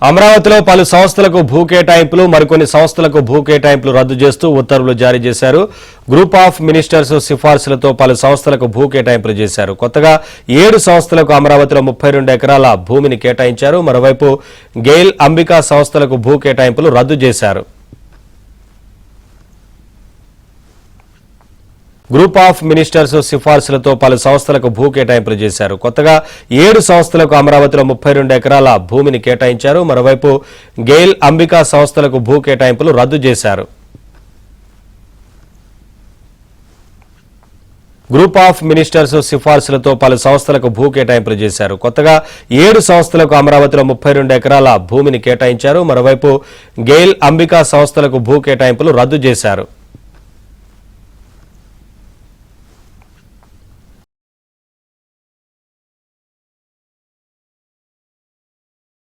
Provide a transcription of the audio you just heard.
అమరావతిలో పలు సంస్థలకు భూ కేటాయింపులు మరికొన్ని సంస్థలకు భూ కేటాయింపులు రద్దు చేస్తూ ఉత్తర్వులు జారీ చేశారు. గ్రూప్ ఆఫ్ మినిస్టర్స్ సిఫార్సులతో పలు సంస్థలకు భూ కేటాయింపులు చేశారు. కొత్తగా 7 సంస్థలకు అమరావతిలో 32 ఎకరాల భూమిని కేటాయించారు. మరోవైపు గెయిల్, అంబికా సంస్థలకు భూ కేటాయింపులు రద్దు చేశారు. గ్రూప్ ఆఫ్ మినిస్టర్స్ సిఫార్సులతో పలు సంస్థలకు భూ కేటాయింపులు చేశారు. కొత్తగా 7 సంస్థలకు అమరావతిలో 32 ఎకరాల భూమిని కేటాయించారు. మరోవైపు గెయిల్, అంబికా సంస్థలకు భూ కేటాయింపులు రద్దు చేశారు. గ్రూప్ ఆఫ్ మినిస్టర్స్ సిఫార్సులతో పలు సంస్థలకు భూ కేటాయింపులు చేశారు. కొత్తగా 7 సంస్థలకు అమరావతిలో 32 ఎకరాల భూమిని కేటాయించారు. మరోవైపు గెయిల్, అంబికా సంస్థలకు భూ కేటాయింపులు రద్దు చేశారు.